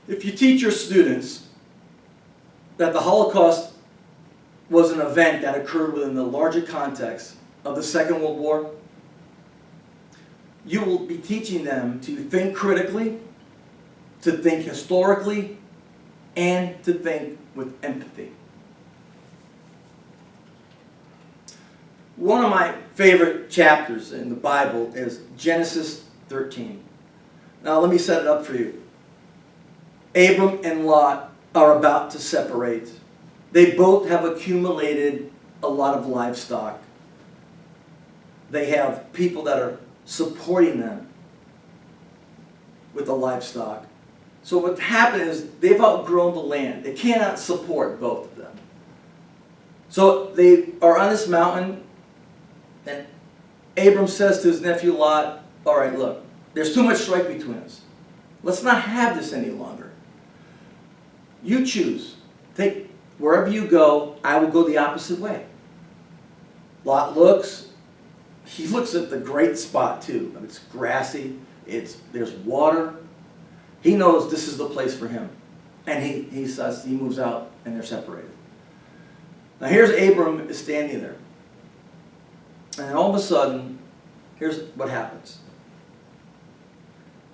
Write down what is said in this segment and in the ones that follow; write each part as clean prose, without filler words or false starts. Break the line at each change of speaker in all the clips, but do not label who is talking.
If you teach your students that the Holocaust was an event that occurred within the larger context of the Second World War, you will be teaching them to think critically, to think historically, and to think with empathy. One of my favorite chapters in the Bible is Genesis 13. Now let me set it up for you. Abram and Lot are about to separate. They both have accumulated a lot of livestock. They have people that are supporting them with the livestock. So what happened is they've outgrown the land. They cannot support both of them. So they are on this mountain, and Abram says to his nephew Lot, all right, look, there's too much strife between us. Let's not have this any longer. You choose. Take wherever you go, I will go the opposite way. Lot looks. He looks at the great spot too. It's grassy. There's water. He knows this is the place for him. And he says he moves out and they're separated. Now here's Abram is standing there. And all of a sudden, here's what happens.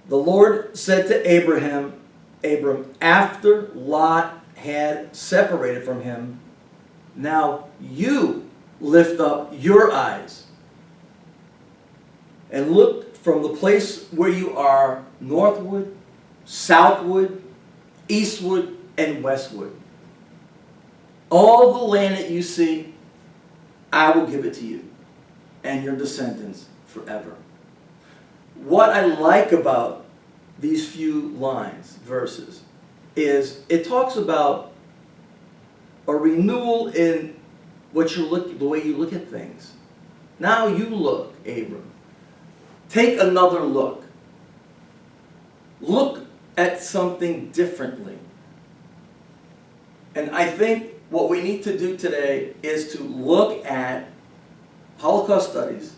The Lord said to Abram, after Lot had separated from him, now you lift up your eyes and look from the place where you are northward, southward, eastward, and westward. All the land that you see, I will give it to you and your descendants forever. What I like about these few lines, verses, is it talks about a renewal in what you look, the way you look at things. Now you look, Abram. Take another look. Look at something differently. And I think what we need to do today is to look at Holocaust studies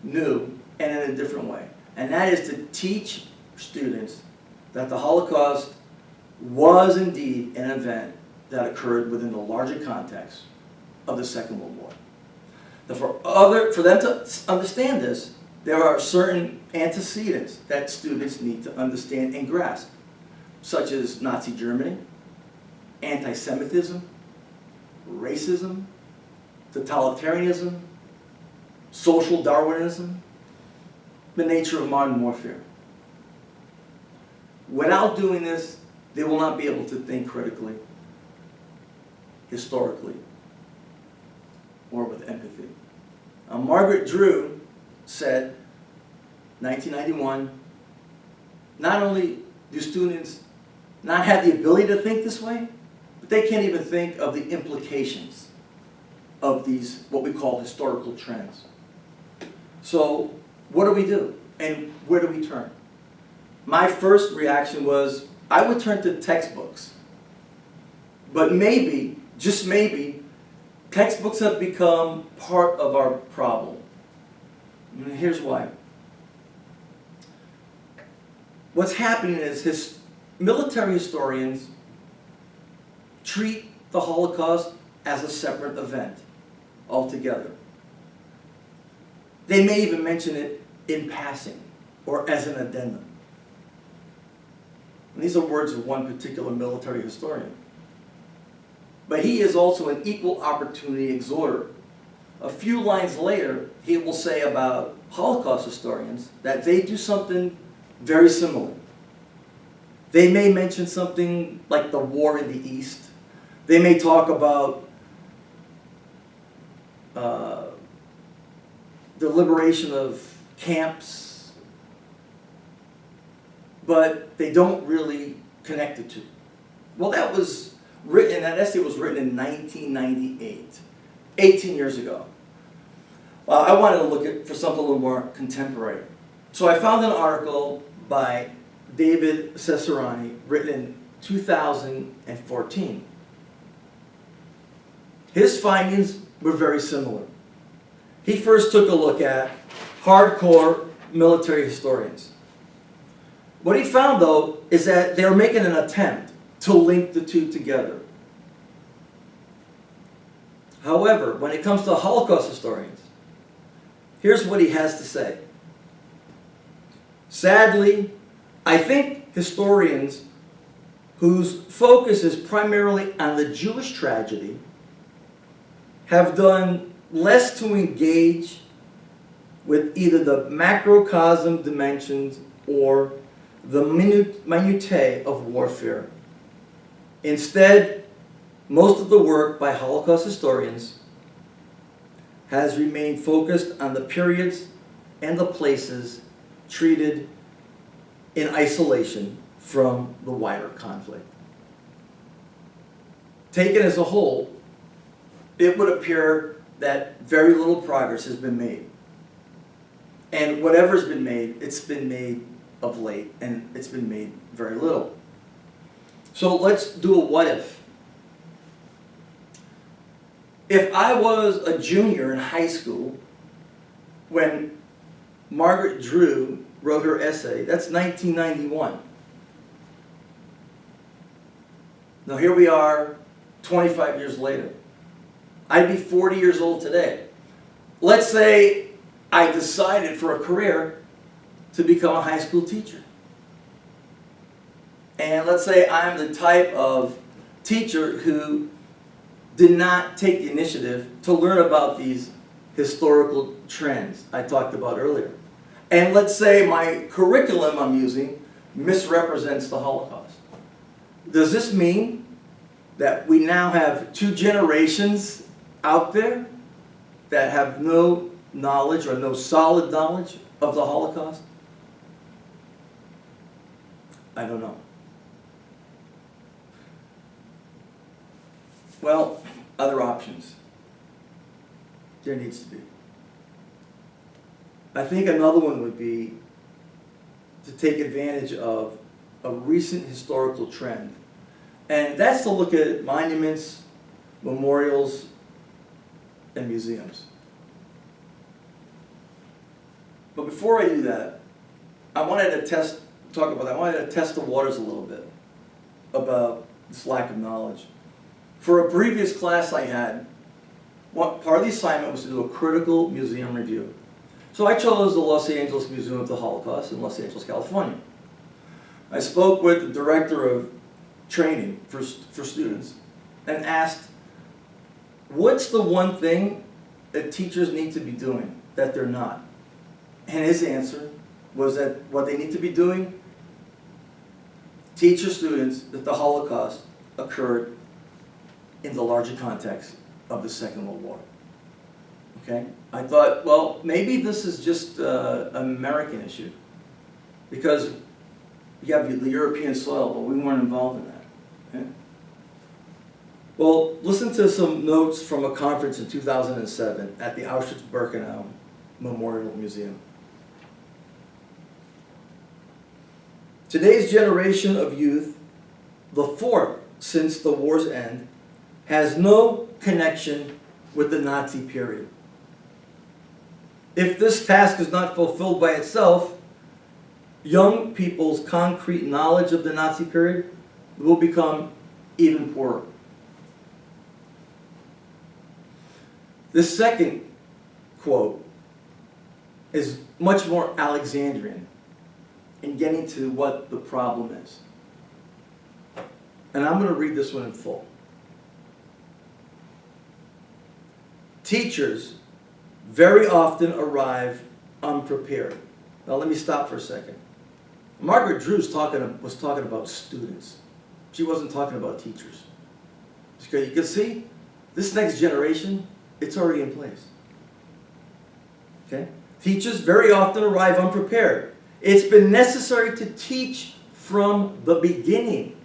new and in a different way. And that is to teach students that the Holocaust was indeed an event that occurred within the larger context of the Second World War. Now for them to understand this, there are certain antecedents that students need to understand and grasp, such as Nazi Germany, anti-Semitism, racism, totalitarianism, social Darwinism, the nature of modern warfare. Without doing this, they will not be able to think critically, historically, or with empathy. Margaret Drew said, 1991, not only do students not have the ability to think this way, but they can't even think of the implications of these, what we call historical trends. So what do we do? And where do we turn? My first reaction was, I would turn to textbooks. But maybe, just maybe, textbooks have become part of our problem. And here's why. What's happening is military historians treat the Holocaust as a separate event altogether. They may even mention it in passing or as an addendum. And these are words of one particular military historian. But he is also an equal opportunity exhorter. A few lines later, he will say about Holocaust historians that they do something very similar. They may mention something like the war in the East. They may talk about the liberation of camps, but they don't really connect the two. Well, that essay was written in 1998, 18 years ago. Well, I wanted to look for something a little more contemporary. So I found an article by David Cesarani, written in 2014. His findings were very similar. He first took a look at hardcore military historians. What he found, though, is that they're making an attempt to link the two together. However, when it comes to Holocaust historians, here's what he has to say. Sadly, I think historians whose focus is primarily on the Jewish tragedy have done less to engage with either the macrocosm dimensions or the minutiae of warfare. Instead, most of the work by Holocaust historians has remained focused on the periods and the places treated in isolation from the wider conflict. Taken as a whole, it would appear that very little progress has been made. And whatever's been made, it's been made of late, and it's been made very little. So let's do a what if. If I was a junior in high school when Margaret Drew wrote her essay, that's 1991. Now here we are 25 years later. I'd be 40 years old today. Let's say I decided for a career to become a high school teacher. And let's say I'm the type of teacher who did not take the initiative to learn about these historical trends I talked about earlier. And let's say my curriculum I'm using misrepresents the Holocaust. Does this mean that we now have two generations out there that have no knowledge or no solid knowledge of the Holocaust? I don't know. Well, other options. There needs to be. I think another one would be to take advantage of a recent historical trend. And that's to look at monuments, memorials, and museums. But before I do that, I wanted to test the waters a little bit about this lack of knowledge. For a previous class I had, part of the assignment was to do a critical museum review. So I chose the Los Angeles Museum of the Holocaust in Los Angeles, California. I spoke with the director of training for students and asked, what's the one thing that teachers need to be doing that they're not? And his answer was that what they need to be doing, teach your students that the Holocaust occurred in the larger context of the Second World War. Okay? I thought, well, maybe this is just an American issue because you have the European soil, but we weren't involved in that. Okay? Well, listen to some notes from a conference in 2007 at the Auschwitz-Birkenau Memorial Museum. Today's generation of youth, the fourth since the war's end, has no connection with the Nazi period. If this task is not fulfilled by itself, young people's concrete knowledge of the Nazi period will become even poorer. The second quote is much more Alexandrian in getting to what the problem is. And I'm going to read this one in full. Teachers very often arrive unprepared. Now let me stop for a second. Margaret Drew was talking about students. She wasn't talking about teachers. Because you can see, this next generation, it's already in place. Okay? Teachers very often arrive unprepared. It's been necessary to teach from the beginning.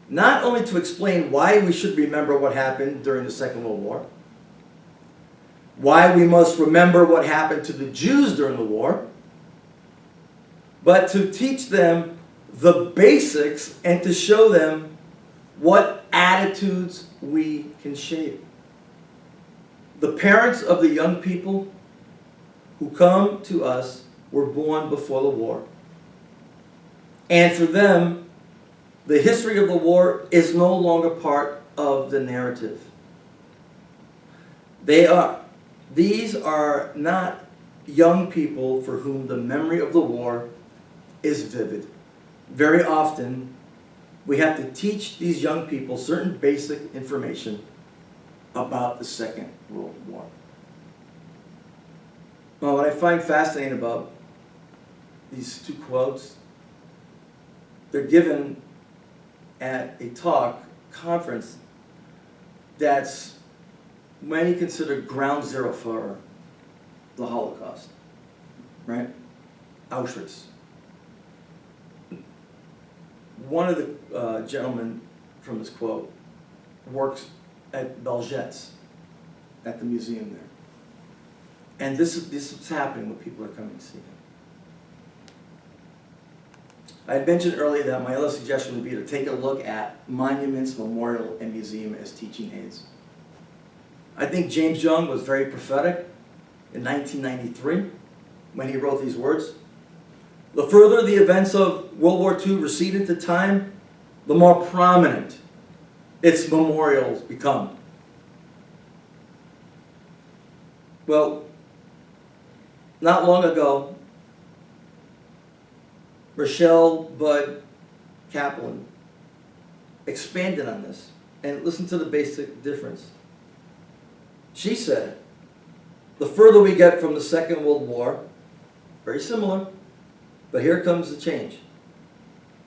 Not only to explain why we should remember what happened during the Second World War, why we must remember what happened to the Jews during the war, but to teach them the basics and to show them what attitudes we can shape. The parents of the young people who come to us were born before the war. And for them, the history of the war is no longer part of the narrative. These are not young people for whom the memory of the war is vivid. Very often, we have to teach these young people certain basic information about the Second World War. Well, what I find fascinating about these two quotes, they're given at a conference that's many consider ground zero for the Holocaust, right? Auschwitz. One of the gentlemen from this quote works at Belget's, at the museum there. And this is happening when people are coming to see him. I had mentioned earlier that my other suggestion would be to take a look at monuments, memorial, and museum as teaching aids. I think James Young was very prophetic in 1993 when he wrote these words. The further the events of World War II recede into time, the more prominent its memorials become. Well, not long ago, Rochelle Bud Kaplan expanded on this, and listen to the basic difference. She said, the further we get from the Second World War, very similar, but here comes the change.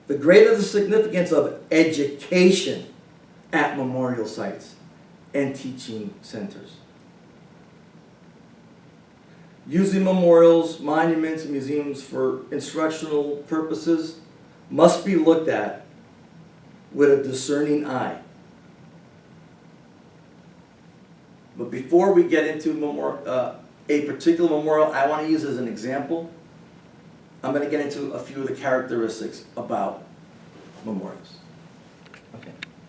The greater the significance of education at memorial sites and teaching centers. Using memorials, monuments, and museums for instructional purposes must be looked at with a discerning eye. But before we get into a particular memorial I want to use as an example, I'm going to get into a few of the characteristics about memorials. Okay.